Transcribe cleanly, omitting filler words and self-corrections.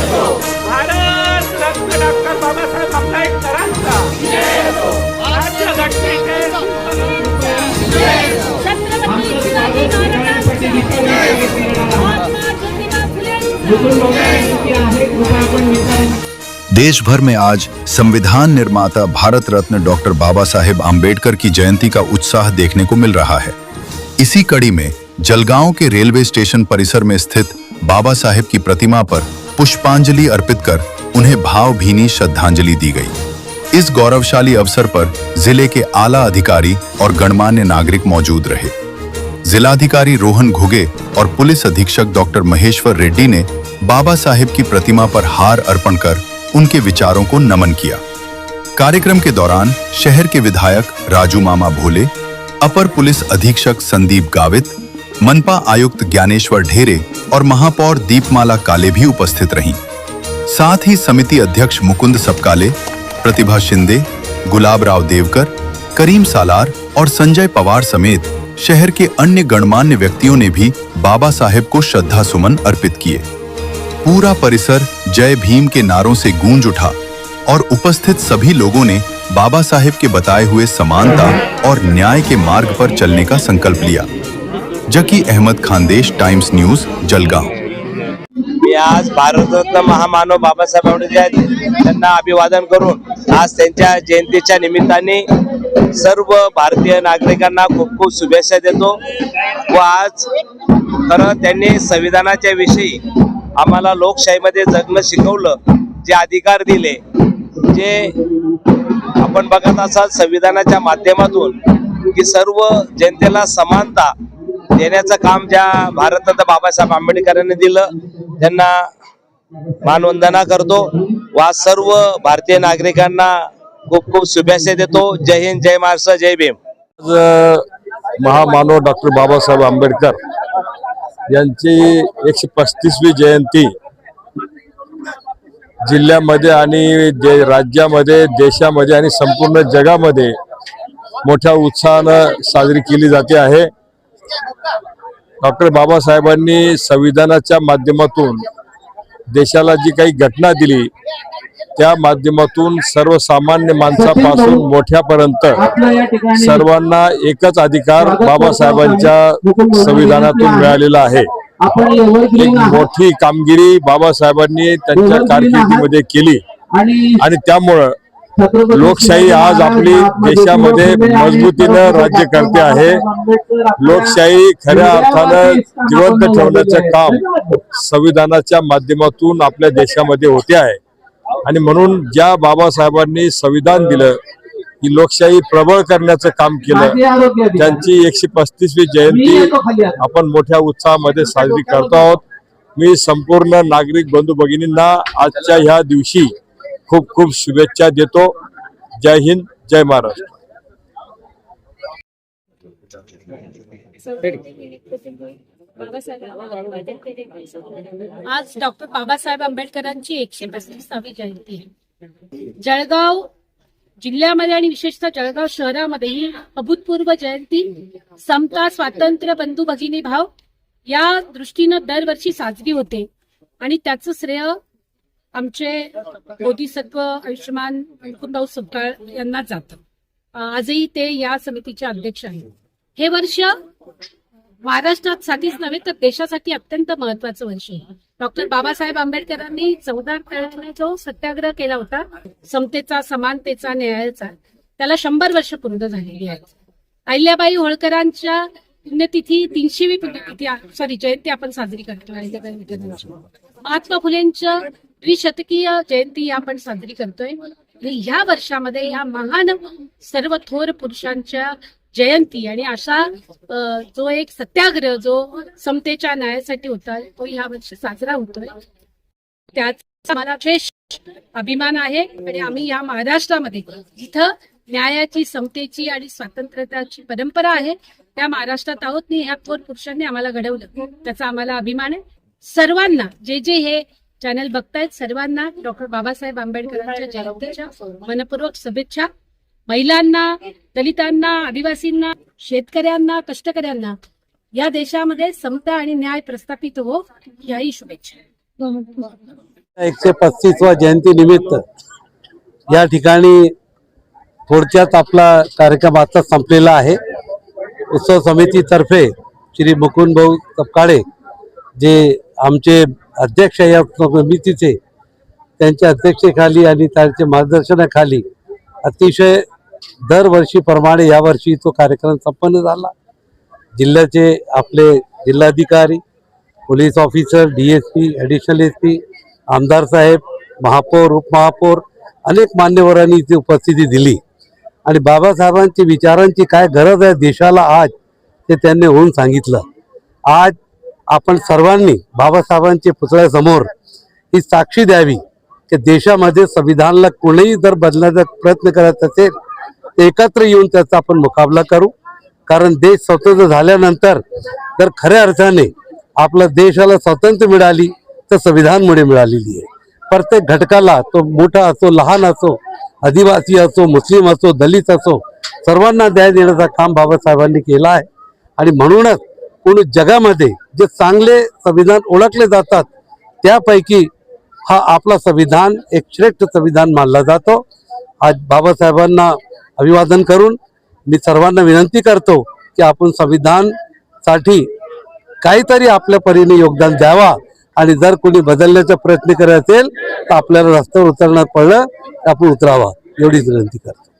Bharat Ratna doctor Babasaheb आंबेडकरांचा राज्यघटनेचे छत्रपती शिवाजी महाराजांचा देश भर में आज संविधान निर्माता भारत रत्न डॉक्टर बाबा साहेब आम्बेडकर की जयंती का उत्साह देखने को मिल रहा है। इसी कड़ी में जलगांव के रेलवे स्टेशन परिसर में स्थित बाबा साहेब की प्रतिमा पर पुष्पांजलि अर्पित कर उन्हें भावभीनी श्रद्धांजलि दी गई। इस गौरवशाली अवसर पर जिले के आला अधिकारी और गणमान्य नागरिक मौजूद रहे। जिलाधिकारी रोहन घुगे और पुलिस अधीक्षक डॉक्टर महेश्वर रेड्डी ने बाबा साहेब की प्रतिमा पर हार अर्पण कर उनके विचारों को नमन किया। कार्यक्रम के दौरान शहर के विधायक राजू मामा भोले, अपर पुलिस अधीक्षक संदीप गावित, मनपा आयुक्त ज्ञानेश्वर ढेरे और महापौर दीपमाला काले भी उपस्थित रहीं। साथ ही समिति अध्यक्ष मुकुंद सपकाले, प्रतिभा शिंदे, गुलाब राव देवकर, करीम सालार और संजय पवार समेत शहर के अन्य गणमान्य व्यक्तियों ने भी बाबा साहेब को श्रद्धा सुमन अर्पित किए। पूरा परिसर जय भीम के नारों से गूंज उठा और उपस्थित सभी लोगों ने बाबा साहेब के बताए हुए समानता और न्याय के मार्ग पर चलने का संकल्प लिया। Zaki Ahmed Khandesh Times news Jalgaon. मी आज भारतरत्न महामानव बाबासाहेब आंबेडकर यांना अभिवादन करून आज त्यांच्या जयंतीच्या निमित्ताने सर्व भारतीय नागरिकांना खूप खूप शुभेच्छा देतो। व आज खरं त्यांनी संविधानाच्या विषयी आम्हाला लोकशाहीमध्ये जगणं शिकवलं, जे अधिकार दिले, जे आपण बघत असाल संविधानाच्या माध्यमातून की सर्व जनतेला समानता देण्याचं काम ज्या भारतरत्न बाबासाहेब आंबेडकरांनी दिलं, त्यांना मानवंदना करतो व सर्व भारतीय नागरिकांना खूप खूप शुभेच्छा देतो। जय हिंद, जय महाराष्ट्र, जय भीम। महामानव डॉक्टर बाबासाहेब आंबेडकर यांची 135वी जयंती जिल्ह्यामध्ये आणि राज्यामध्ये, देशामध्ये आणि संपूर्ण जगामध्ये मोठ्या उत्साहानं साजरी केली जाते आहे। डॉक्टर बाबासाहेबांनी संविधानाच्या माध्यमातून देशाला जी काही घटना दिली, त्या माध्यमातून सर्वसामान्य माणसापासून मोठ्यापर्यंत सर्वांना एकच अधिकार बाबासाहेबांच्या संविधानातून मिळालेला आहे। एक मोठी कामगिरी बाबासाहेबांनी त्यांच्या कारकिर्दीमध्ये केली आणि त्यामुळे लोकशाही आज आपली देशामध्ये मजबूतीनं राज्य करते आहे। लोकशाही खऱ्या अर्थानं जिवंत ठेवण्याचं काम संविधानाच्या माध्यमातून आपल्या देशामध्ये होते आहे आणि म्हणून ज्या बाबासाहेबांनी संविधान दिलं, ही लोकशाही प्रबळ करण्याचं काम केलं, त्यांची 135वी जयंती आपण मोठ्या उत्साहामध्ये साजरी करतो आहोत। मी संपूर्ण नागरिक बंधू भगिनींना आजच्या ह्या दिवशी खूप खूप शुभेच्छा देतो। जय हिंद, जय महाराष्ट्र। आज डॉक्टर बाबासाहेब आंबेडकरांची 135वी जयंती आहे। जळगाव जिल्ह्यामध्ये आणि विशेषतः जळगाव शहरामध्ये ही अभूतपूर्व जयंती समता, स्वातंत्र्य, बंधू भगिनी भाव या दृष्टीनं दरवर्षी साजरी होते आणि त्याचं श्रेय आमचे बोधिसत्व आयुष्यमान मुकुंदभाऊ सपकाळ यांना जातं। आजही ते या समितीचे अध्यक्ष आहेत। हे वर्ष महाराष्ट्रात साठीच नव्हे तर देशासाठी अत्यंत महत्वाचं वर्ष आहे। डॉक्टर बाबासाहेब आंबेडकरांनी 14 तारखेला जो सत्याग्रह केला होता समतेचा, समानतेचा, न्यायाचा, त्याला 100 वर्ष पूर्ण झालेली आहेत। अहिल्याबाई होळकरांच्या पुण्यतिथी 300वी पुण्यतिथी जयंती आपण साजरी करतो। अहिल्याबाई होळकरांची, महात्मा फुलेंच्या द्विशतकीय जयंती आपण साजरी करतोय। आणि ह्या वर्षामध्ये ह्या महान सर्व थोर पुरुषांच्या जयंती आणि अशा जो एक सत्याग्रह जो समतेच्या न्यायासाठी होता तो ह्या वर्षी साजरा होतोय। त्याचा मला विशेष अभिमान आहे आणि आम्ही या महाराष्ट्रामध्ये जिथं न्यायाची, समतेची आणि स्वातंत्र्याची परंपरा आहे त्या महाराष्ट्रात आहोत आणि ह्या थोर पुरुषांनी आम्हाला घडवलं, त्याचा आम्हाला अभिमान आहे। सर्वांना जे हे चॅनल बघतायत सर्वांना डॉक्टर बाबासाहेब आंबेडकरांच्या जयंतीच्या मनपूर्वक शुभेच्छा। महिलांना, दलितांना, आदिवासींना, शेतकऱ्यांना, कष्टकऱ्यांना या देशामध्ये समता आणि न्याय प्रस्थापित हो, याही शुभेच्छा। 135वा जयंती निमित्त या ठिकाणी थोडक्यात आपला कार्यक्रम आता संपलेला आहे. उत्सव समितीतर्फे श्री मुकुंद भाऊ तपकाळे जे आमचे अध्यक्ष या समितीचे, त्यांच्या अध्यक्षतेखाली आणि त्यांच्या मार्गदर्शनाखाली अतिशय दरवर्षीप्रमाणे यावर्षी तो कार्यक्रम संपन्न झाला. जिल्ह्याचे आपले जिल्हाधिकारी, police officer, DSP, additional SP, आमदार साहेब, महापौर, उपमहापौर अनेक मान्यवरांनी इथे उपस्थिती दिली आणि बाबासाहेबांची विचारांची काय गरज आहे देशाला आज ते त्यांनी होऊन सांगितलं. आज आपण सर्वांनी बाबासाहेबांच्या पुतळ्यासमोर ही साक्षी द्यावी की देशामध्ये संविधानाला कोणीही जर बदलण्याचा प्रयत्न करत असेल तर एकत्र येऊन त्याचा आपण मुकाबला करू. कारण देश स्वतंत्र झाल्यानंतर जर खऱ्या अर्थाने आपल्या देशाला स्वातंत्र्य मिळाली तर संविधानमुळे मिळालेली आहे. प्रत्येक घटकाला, तो मोठा असो, लहान असो, आदिवासी असो, मुस्लिम असो, दलित असो, सर्वांना न्याय देण्याचं काम बाबासाहेबांनी केलं आहे. आणि म्हणूनच पूर्ण जगामध्ये जे चांगले संविधान ओळखले जातात त्यापैकी हा आपला संविधान एक श्रेष्ठ संविधान मानला जातो. आज बाबासाहेबांना अभिवादन करून मी सर्वांना विनंती करतो की आपण संविधानासाठी काहीतरी आपल्या परीने योगदान द्यावा आणि जर कोणी बदलण्याचा प्रयत्न करत असेल तर आपल्याला रस्त्यावर उतरणार पडलं तर आपण उतरावा, एवढीच विनंती करतो.